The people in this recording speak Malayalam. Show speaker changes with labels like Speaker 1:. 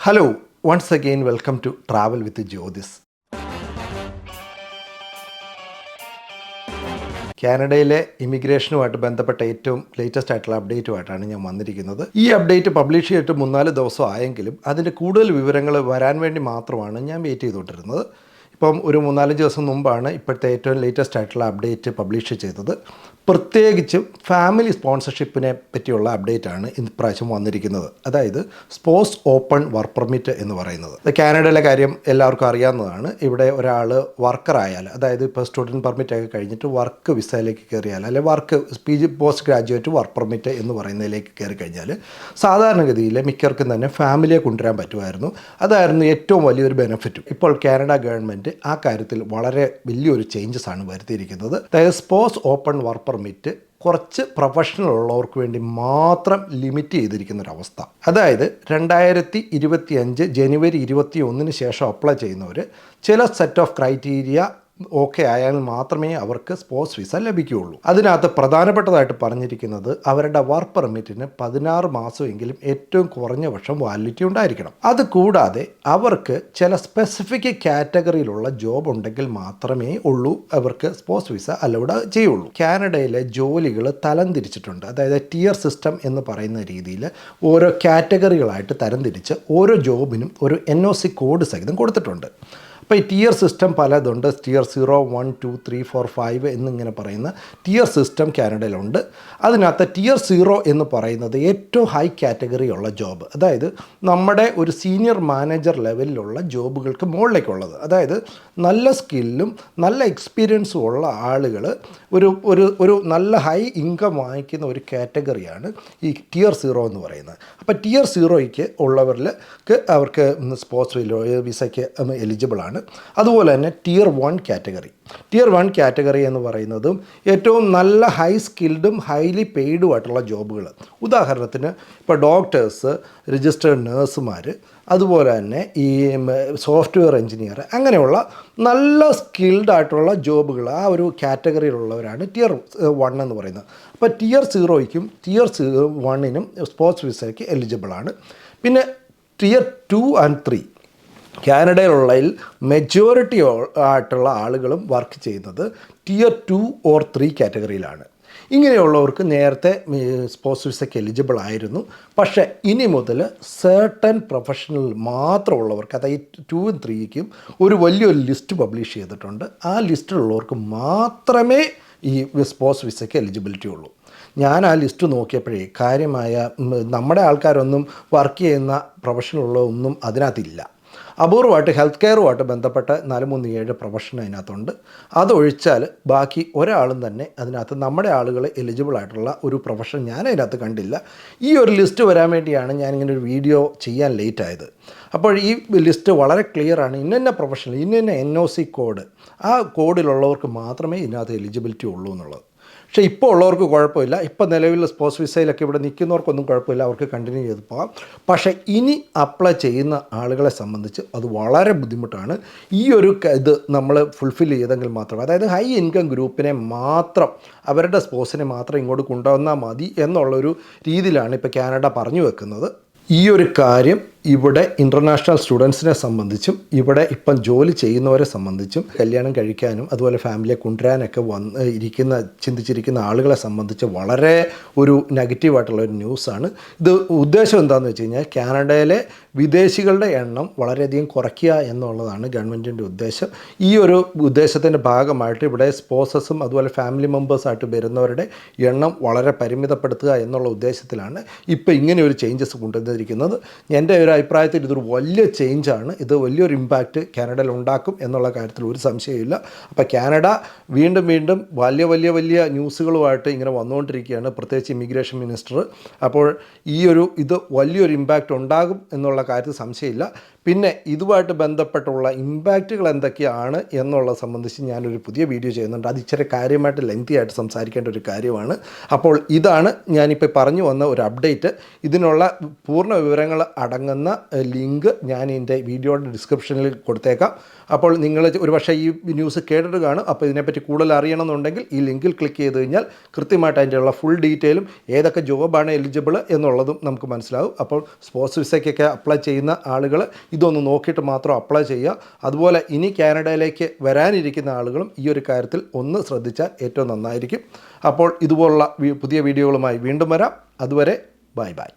Speaker 1: Hello, once again welcome to travel with Jyothis. കാനഡയിലെ ഇമിഗ്രേഷനുമായിട്ട് ബന്ധപ്പെട്ട ഏറ്റവും ലേറ്റസ്റ്റ് ആയിട്ടുള്ള അപ്ഡേറ്റുമായിട്ടാണ് ഞാൻ വന്നിരിക്കുന്നത്. ഈ അപ്ഡേറ്റ് പബ്ലിഷ് ചെയ്തിട്ട് 3-4 ദിവസം ആയെങ്കിലും അതിൻ്റെ കൂടുതൽ വിവരങ്ങൾ വരാൻ വേണ്ടി മാത്രമാണ് ഞാൻ വെയിറ്റ് ചെയ്തുകൊണ്ടിരുന്നത്. ഇപ്പം ഒരു 3-4 ദിവസം മുമ്പാണ് ഇപ്പോഴത്തെ ഏറ്റവും ലേറ്റസ്റ്റ് ആയിട്ടുള്ള അപ്ഡേറ്റ് പബ്ലിഷ് ചെയ്തത്. പ്രത്യേകിച്ചും ഫാമിലി സ്പോൺസർഷിപ്പിനെ പറ്റിയുള്ള അപ്ഡേറ്റാണ് ഇപ്രാവശ്യം വന്നിരിക്കുന്നത്. അതായത് സ്പോർട്സ് ഓപ്പൺ വർക്ക് പെർമിറ്റ് എന്ന് പറയുന്നത്. കാനഡയിലെ കാര്യം എല്ലാവർക്കും അറിയാവുന്നതാണ്. ഇവിടെ ഒരാൾ വർക്കറായാൽ, അതായത് ഇപ്പോൾ സ്റ്റുഡൻറ്റ് പെർമിറ്റ് ഒക്കെ കഴിഞ്ഞിട്ട് വർക്ക് വിസയിലേക്ക് കയറിയാൽ, അല്ലെങ്കിൽ work PG post graduate work permit എന്ന് പറയുന്നതിലേക്ക് കയറി കഴിഞ്ഞാൽ സാധാരണഗതിയിൽ മിക്കവർക്കും തന്നെ ഫാമിലിയെ കൊണ്ടുവരാൻ പറ്റുമായിരുന്നു. അതായിരുന്നു ഏറ്റവും വലിയൊരു ബെനിഫിറ്റും. ഇപ്പോൾ കാനഡ ഗവൺമെൻറ് ആ കാര്യത്തിൽ വളരെ വലിയൊരു ചേഞ്ചസ് ആണ് വരുത്തിയിരിക്കുന്നത്. അതായത് സ്പോർട്സ് ഓപ്പൺ വർക്ക് പെർമിറ്റ് കുറച്ച് പ്രൊഫഷണൽ ഉള്ളവർക്ക് വേണ്ടി മാത്രം ലിമിറ്റ് ചെയ്തിരിക്കുന്നൊരവസ്ഥ. അതായത് 2025 ജനുവരി 21 ശേഷം അപ്ലൈ ചെയ്യുന്നവർ ചില സെറ്റ് ഓഫ് ക്രൈറ്റീരിയ ഓക്കെ ആയാൽ മാത്രമേ അവർക്ക് സ്പോർട്സ് വിസ ലഭിക്കുകയുള്ളൂ. അതിനകത്ത് പ്രധാനപ്പെട്ടതായിട്ട് പറഞ്ഞിരിക്കുന്നത് അവരുടെ വർക്ക് പെർമിറ്റിന് 16 മാസമെങ്കിലും ഏറ്റവും കുറഞ്ഞ വർഷം വാലിഡിറ്റി ഉണ്ടായിരിക്കണം. അതുകൂടാതെ അവർക്ക് ചില സ്പെസിഫിക് കാറ്റഗറിയിലുള്ള ജോബ് ഉണ്ടെങ്കിൽ മാത്രമേ ഉള്ളൂ അവർക്ക് സ്പോർട്സ് വിസ അലൗഡ് ചെയ്യുള്ളൂ. കാനഡയിലെ ജോലികൾ തരംതിരിച്ചിട്ടുണ്ട്. അതായത് ടിയർ സിസ്റ്റം എന്ന് പറയുന്ന രീതിയിൽ ഓരോ കാറ്റഗറികളായിട്ട് തരംതിരിച്ച് ഓരോ ജോബിനും ഒരു NOC കോഡ് സഹിതം കൊടുത്തിട്ടുണ്ട്. അപ്പോൾ ഈ ടിയർ സിസ്റ്റം പലതുണ്ട്. ടിയർ 0, 1, 2, 3, 4, 5 എന്നിങ്ങനെ പറയുന്ന ടിയർ സിസ്റ്റം കാനഡയിലുണ്ട്. അതിനകത്ത് ടിയർ 0 എന്ന് പറയുന്നത് ഏറ്റവും ഹൈ കാറ്റഗറി ഉള്ള ജോബ്, അതായത് നമ്മുടെ ഒരു സീനിയർ മാനേജർ ലെവലിലുള്ള ജോബുകൾക്ക് മുകളിലേക്കുള്ളത്. അതായത് നല്ല സ്കില്ലും നല്ല എക്സ്പീരിയൻസും ഉള്ള ആളുകൾ ഒരു നല്ല ഹൈ ഇൻകം വാങ്ങിക്കുന്ന ഒരു കാറ്റഗറിയാണ് ഈ ടിയർ 0 എന്ന് പറയുന്നത്. അപ്പോൾ ടിയർ 0ക്ക് ഉള്ളവർക്ക് അവർക്ക് സ്പോർട്സ് വിസയ്ക്ക് എലിജിബിളാണ്. അതുപോലെ തന്നെ ടിയർ 1 കാറ്റഗറി എന്ന് പറയുന്നതും ഏറ്റവും നല്ല ഹൈ സ്കിൽഡും ഹൈലി പെയ്ഡുമായിട്ടുള്ള ജോബുകൾ. ഉദാഹരണത്തിന് ഇപ്പോൾ ഡോക്ടേഴ്സ്, രജിസ്റ്റേർഡ് നേഴ്സുമാർ, അതുപോലെ തന്നെ ഈ സോഫ്റ്റ്വെയർ എഞ്ചിനീയർ, അങ്ങനെയുള്ള നല്ല സ്കിൽഡ് ആയിട്ടുള്ള ജോബുകൾ ആ ഒരു കാറ്റഗറിയിലുള്ളവരാണ് ടിയർ 1 എന്ന് പറയുന്നത്. അപ്പോൾ ടിയർ 0ക്കും ടിയർ 1നും സ്പോർട്സ് വിസയ്ക്ക് എലിജിബിളാണ്. പിന്നെ ടിയർ 2 and 3 കാനഡയിലുള്ളതിൽ മെജോറിറ്റി ആയിട്ടുള്ള ആളുകളും വർക്ക് ചെയ്യുന്നത് ടിയർ 2 or 3 കാറ്റഗറിയിലാണ്. ഇങ്ങനെയുള്ളവർക്ക് നേരത്തെ സ്പോർട്സ് വിസയ്ക്ക് എലിജിബിൾ ആയിരുന്നു. പക്ഷേ ഇനി മുതൽ സർട്ടൻ പ്രൊഫഷണൽ മാത്രമുള്ളവർക്ക്, അതായത് 2 and 3ക്കും ഒരു വലിയൊരു ലിസ്റ്റ് പബ്ലിഷ് ചെയ്തിട്ടുണ്ട്. ആ ലിസ്റ്റിലുള്ളവർക്ക് മാത്രമേ ഈ സ്പോർട്സ് വിസയ്ക്ക് എലിജിബിലിറ്റി ഉള്ളൂ. ഞാൻ ആ ലിസ്റ്റ് നോക്കിയപ്പോഴേ കാര്യമായ നമ്മുടെ ആൾക്കാരൊന്നും വർക്ക് ചെയ്യുന്ന പ്രൊഫഷനുള്ള അതിനകത്തില്ല. അപൂർവമായിട്ട് ഹെൽത്ത് കെയറുമായിട്ട് ബന്ധപ്പെട്ട 437 പ്രൊഫഷൻ അതിനകത്തുണ്ട്. അതൊഴിച്ചാൽ ബാക്കി ഒരാളും തന്നെ അതിനകത്ത് നമ്മുടെ ആളുകൾ എലിജിബിൾ ആയിട്ടുള്ള ഒരു പ്രൊഫഷൻ ഞാൻ അതിനകത്ത് കണ്ടില്ല. ഈ ഒരു ലിസ്റ്റ് വരാൻ വേണ്ടിയാണ് ഞാനിങ്ങനെ ഒരു വീഡിയോ ചെയ്യാൻ ലേറ്റ് ആയത്. അപ്പോൾ ഈ ലിസ്റ്റ് വളരെ ക്ലിയറാണ്. ഇന്ന പ്രൊഫഷണൽ, ഇന്ന NOC കോഡ്, ആ കോഡിലുള്ളവർക്ക് മാത്രമേ ഇതിനകത്ത് എലിജിബിലിറ്റി ഉള്ളൂ എന്നുള്ളത്. പക്ഷേ ഇപ്പോൾ ഉള്ളവർക്ക് കുഴപ്പമില്ല. ഇപ്പോൾ നിലവിൽ സ്പോർട്സ് വിസയിലൊക്കെ ഇവിടെ നിൽക്കുന്നവർക്കൊന്നും കുഴപ്പമില്ല, അവർക്ക് കണ്ടിന്യൂ ചെയ്ത് പോകാം. പക്ഷേ ഇനി അപ്ലൈ ചെയ്യുന്ന ആളുകളെ സംബന്ധിച്ച് അത് വളരെ ബുദ്ധിമുട്ടാണ്. ഈ ഒരു ഇത് നമ്മൾ ഫുൾഫിൽ ചെയ്തെങ്കിൽ മാത്രം, അതായത് ഹൈ ഇൻകം ഗ്രൂപ്പിനെ മാത്രം, അവരുടെ സ്പോർട്സിനെ മാത്രം ഇങ്ങോട്ട് കൊണ്ടുവന്നാൽ മതി എന്നുള്ളൊരു രീതിയിലാണ് ഇപ്പോൾ കാനഡ പറഞ്ഞു വെക്കുന്നത്. ഈ ഒരു കാര്യം ഇവിടെ ഇൻ്റർനാഷണൽ സ്റ്റുഡൻസിനെ സംബന്ധിച്ചും ഇവിടെ ഇപ്പം ജോലി ചെയ്യുന്നവരെ സംബന്ധിച്ചും കല്യാണം കഴിക്കാനും അതുപോലെ ഫാമിലിയെ കൊണ്ടുവരാനൊക്കെ ചിന്തിച്ചിരിക്കുന്ന ആളുകളെ സംബന്ധിച്ച് വളരെ ഒരു നെഗറ്റീവായിട്ടുള്ളൊരു ന്യൂസാണ്. ഇത് ഉദ്ദേശം എന്താണെന്ന് വെച്ച് കഴിഞ്ഞാൽ കാനഡയിലെ വിദേശികളുടെ എണ്ണം വളരെയധികം കുറയ്ക്കുക എന്നുള്ളതാണ് ഗവൺമെൻറ്റിൻ്റെ ഉദ്ദേശം. ഈ ഒരു ഉദ്ദേശത്തിൻ്റെ ഭാഗമായിട്ട് ഇവിടെ സ്പോർട്സസും അതുപോലെ ഫാമിലി മെമ്പേഴ്സായിട്ട് വരുന്നവരുടെ എണ്ണം വളരെ പരിമിതപ്പെടുത്തുക എന്നുള്ള ഉദ്ദേശത്തിലാണ് ഇപ്പോൾ ഇങ്ങനെ ഒരു ചേഞ്ചസ് കൊണ്ടുവന്നിരിക്കുന്നത്. എൻ്റെ ഒരു അഭിപ്രായത്തിൽ ഇതൊരു വലിയ ചേഞ്ചാണ്. ഇത് വലിയൊരു ഇമ്പാക്റ്റ് കാനഡയിൽ ഉണ്ടാക്കും എന്നുള്ള കാര്യത്തിൽ ഒരു സംശയമില്ല. അപ്പോൾ കാനഡ വീണ്ടും വലിയ ന്യൂസുകളുമായിട്ട് ഇങ്ങനെ വന്നുകൊണ്ടിരിക്കുകയാണ്, പ്രത്യേകിച്ച് ഇമിഗ്രേഷൻ മിനിസ്റ്റർ. അപ്പോൾ ഇത് വലിയൊരു ഇമ്പാക്റ്റ് ഉണ്ടാകും എന്നുള്ള കാര്യത്തിൽ സംശയമില്ല. പിന്നെ ഇതുമായിട്ട് ബന്ധപ്പെട്ടുള്ള ഇമ്പാക്റ്റുകൾ എന്തൊക്കെയാണ് എന്നുള്ളത് സംബന്ധിച്ച് ഞാനൊരു പുതിയ വീഡിയോ ചെയ്യുന്നുണ്ട്. അത് ഇച്ചിരി കാര്യമായിട്ട് ലെങ്തി ആയിട്ട് സംസാരിക്കേണ്ട ഒരു കാര്യമാണ്. അപ്പോൾ ഇതാണ് ഞാനിപ്പോൾ പറഞ്ഞു വന്ന ഒരു അപ്ഡേറ്റ്. ഇതിനുള്ള പൂർണ്ണ വിവരങ്ങൾ അടങ്ങുന്ന എന്ന ലിങ്ക് ഞാൻ എൻ്റെ വീഡിയോയുടെ ഡിസ്ക്രിപ്ഷനിൽ കൊടുത്തേക്കാം. അപ്പോൾ നിങ്ങൾ ഒരുപക്ഷേ ഈ ന്യൂസ് കേട്ടിട്ട് കാണും. അപ്പോൾ ഇതിനെപ്പറ്റി കൂടുതൽ അറിയണമെന്നുണ്ടെങ്കിൽ ഈ ലിങ്കിൽ ക്ലിക്ക് ചെയ്ത് കഴിഞ്ഞാൽ കൃത്യമായിട്ട് അതിൻ്റെയുള്ള ഫുൾ ഡീറ്റെയിലും ഏതൊക്കെ ജോബാണ് എലിജിബിൾ എന്നുള്ളതും നമുക്ക് മനസ്സിലാവും. അപ്പോൾ സ്പോർട്സ് വിസയ്ക്കൊക്കെ അപ്ലൈ ചെയ്യുന്ന ആളുകൾ ഇതൊന്ന് നോക്കിയിട്ട് മാത്രം അപ്ലൈ ചെയ്യുക. അതുപോലെ ഇനി കാനഡയിലേക്ക് വരാനിരിക്കുന്ന ആളുകളും ഈ ഒരു കാര്യത്തിൽ ഒന്ന് ശ്രദ്ധിച്ചാൽ ഏറ്റവും നന്നായിരിക്കും. അപ്പോൾ ഇതുപോലുള്ള പുതിയ വീഡിയോകളുമായി വീണ്ടും വരാം. അതുവരെ ബൈ ബൈ.